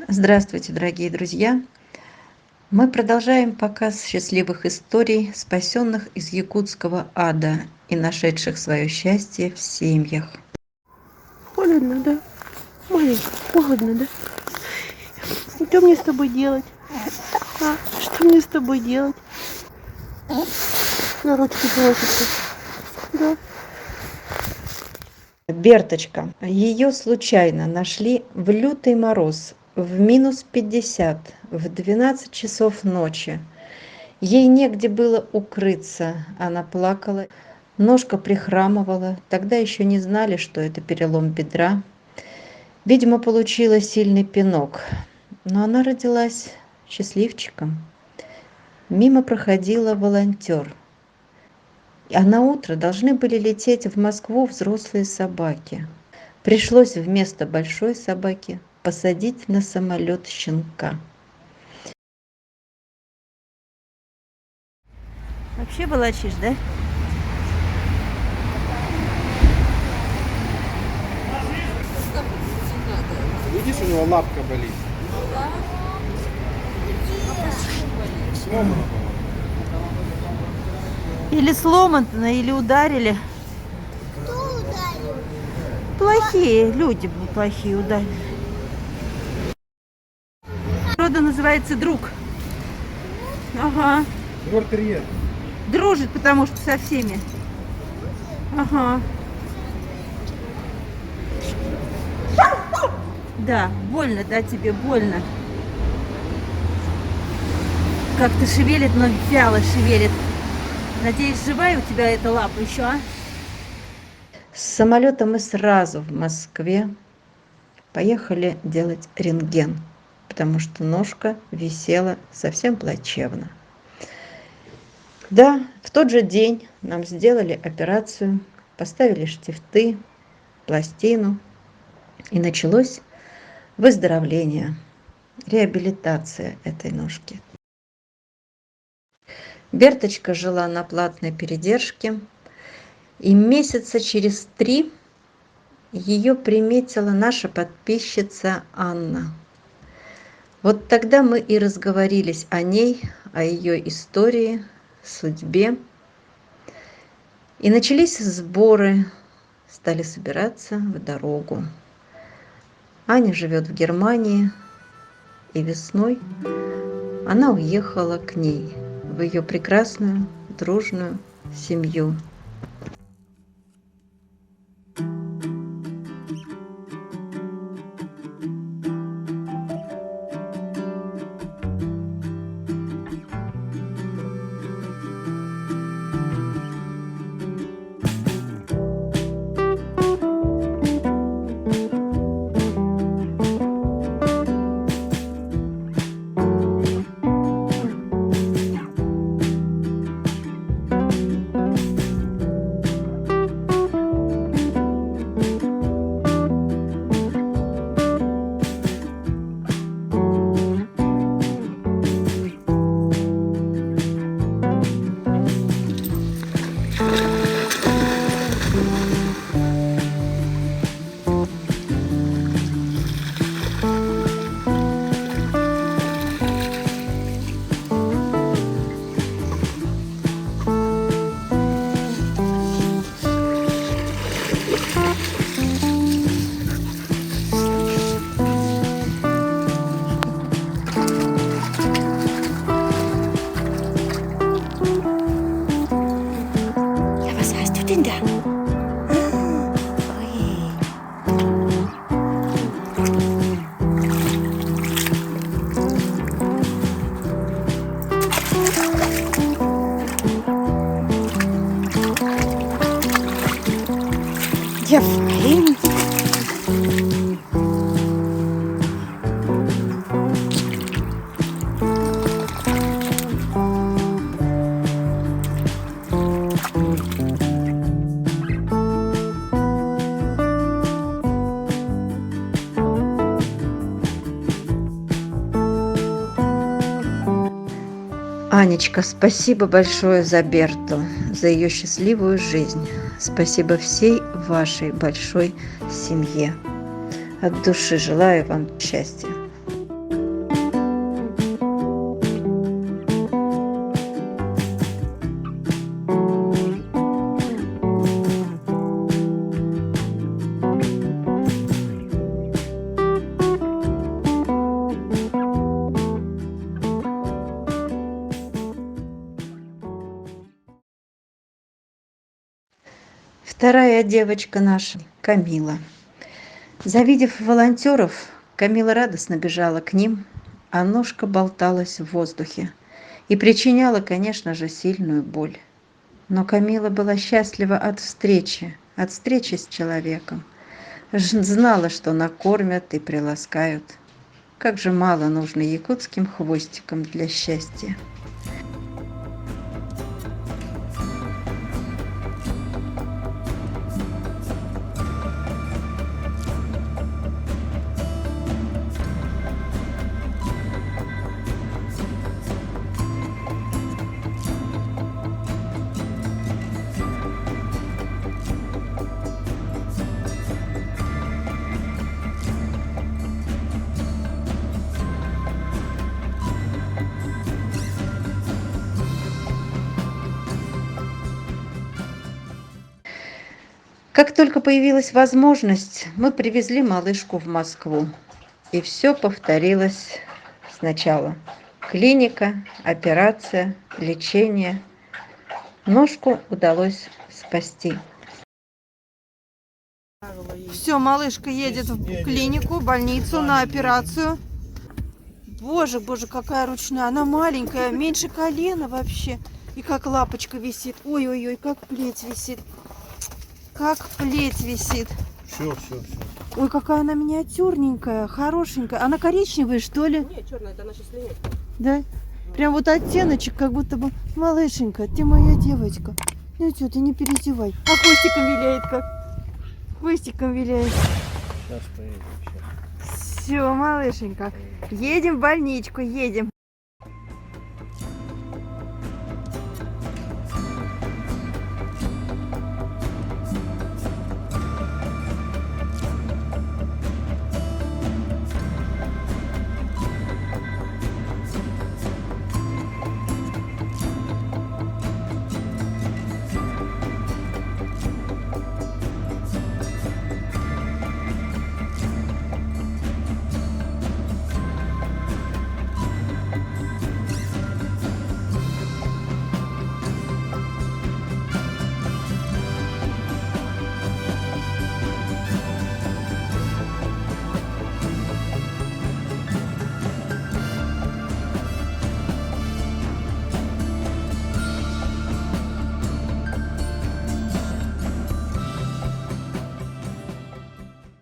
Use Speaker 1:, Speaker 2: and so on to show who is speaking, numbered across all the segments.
Speaker 1: Здравствуйте, дорогие друзья! Мы продолжаем показ счастливых историй, спасенных из якутского ада и нашедших свое счастье в семьях.
Speaker 2: Холодно, да? Маленько, холодно, да? Что мне с тобой делать? А? Что мне с тобой делать? На ручки просится. Да.
Speaker 1: Берточка. Ее случайно нашли в лютый мороз, в -50, в 12 часов ночи. Ей негде было укрыться, она плакала, ножка прихрамывала, тогда еще не знали, что это перелом бедра. Видимо, получила сильный пинок, но она родилась счастливчиком. Мимо проходила волонтер, а на утро должны были лететь в Москву взрослые собаки. Пришлось вместо большой собаки посадить на самолет щенка. Вообще волочишь, да?
Speaker 3: Видишь, у него лапка болит. Сломана, по-моему.
Speaker 1: Или сломано, или ударили.
Speaker 4: Кто ударил?
Speaker 1: Плохие, люди плохие ударили. Порода называется друг. Ага.
Speaker 3: Гор-терьер.
Speaker 1: Дружит, потому что со всеми. Ага. Да, больно, да, тебе больно. Как-то шевелит, но вяло шевелит. Надеюсь, живая у тебя эта лапа еще, а? С самолета мы сразу в Москве поехали делать рентген, потому что ножка висела совсем плачевно. Да, в тот же день нам сделали операцию, поставили штифты, пластину, и началось выздоровление, реабилитация этой ножки. Берточка жила на платной передержке, и месяца через 3 ее приметила наша подписчица Анна. Вот тогда мы и разговорились о ней, о ее истории, судьбе. И начались сборы, стали собираться в дорогу. Аня живет в Германии, и весной она уехала к ней, в ее прекрасную, дружную семью.
Speaker 4: Ja, was hast du denn da? Ui. Ja, fein.
Speaker 1: Анечка, спасибо большое за Берту, за ее счастливую жизнь. Спасибо всей вашей большой семье. От души желаю вам счастья. Вторая девочка наша, Камила. Завидев волонтеров, Камила радостно бежала к ним, а ножка болталась в воздухе и причиняла, конечно же, сильную боль. Но Камила была счастлива от встречи с человеком. Знала, что накормят и приласкают. Как же мало нужно якутским хвостикам для счастья. Как только появилась возможность, мы привезли малышку в Москву. И все повторилось сначала. Клиника, операция, лечение. Ножку удалось спасти.
Speaker 2: Все, малышка едет в клинику, больницу на операцию. Боже, боже, какая ручная. Она маленькая, меньше колена вообще. И как лапочка висит. Ой-ой-ой, как плеть висит. Как плеть висит.
Speaker 3: Все.
Speaker 2: Ой, какая она миниатюрненькая, хорошенькая. Она коричневая, что ли?
Speaker 5: Нет, черная, это наша слинять.
Speaker 2: Да? Прям вот оттеночек, как будто бы малышенька, ты моя девочка. Ну что, ты не переживай. А хвостиком виляет как? Хвостиком виляет.
Speaker 3: Сейчас поедем.
Speaker 2: Все, малышенька. Едем в больничку, едем.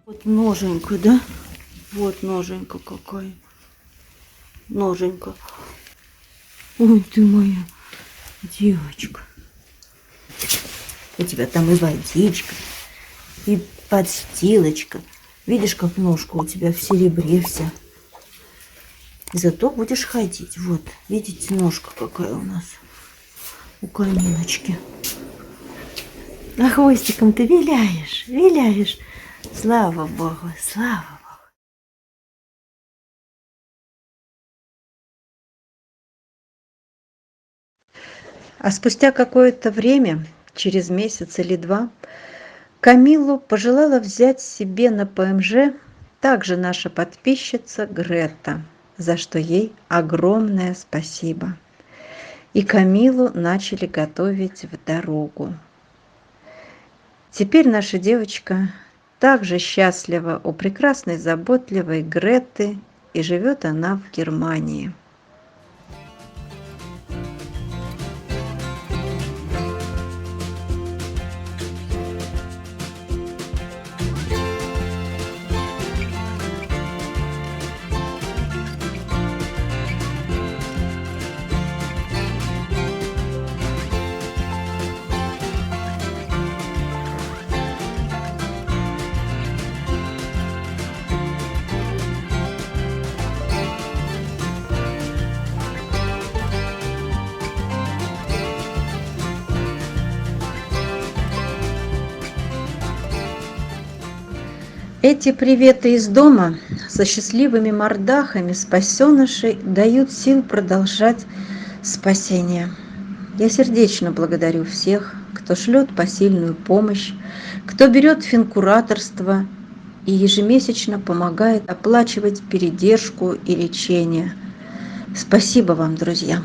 Speaker 2: Вот ноженька, да? Вот ноженька какая. Ноженька. Ой, ты моя девочка. У тебя там и водичка, и подстилочка. Видишь, как ножка у тебя в серебре вся. Зато будешь ходить. Вот, видите, ножка какая у нас у Камилочки. А хвостиком ты виляешь, виляешь. Слава Богу, слава Богу.
Speaker 1: А спустя какое-то время, через месяц или два, Камилу пожелала взять себе на ПМЖ также наша подписчица Грета, за что ей огромное спасибо. И Камилу начали готовить в дорогу. Теперь наша девочка также счастлива у прекрасной, заботливой Греты, и живет она в Германии. Эти приветы из дома со счастливыми мордахами спасенышей дают сил продолжать спасение. Я сердечно благодарю всех, кто шлет посильную помощь, кто берет финкураторство и ежемесячно помогает оплачивать передержку и лечение. Спасибо вам, друзья!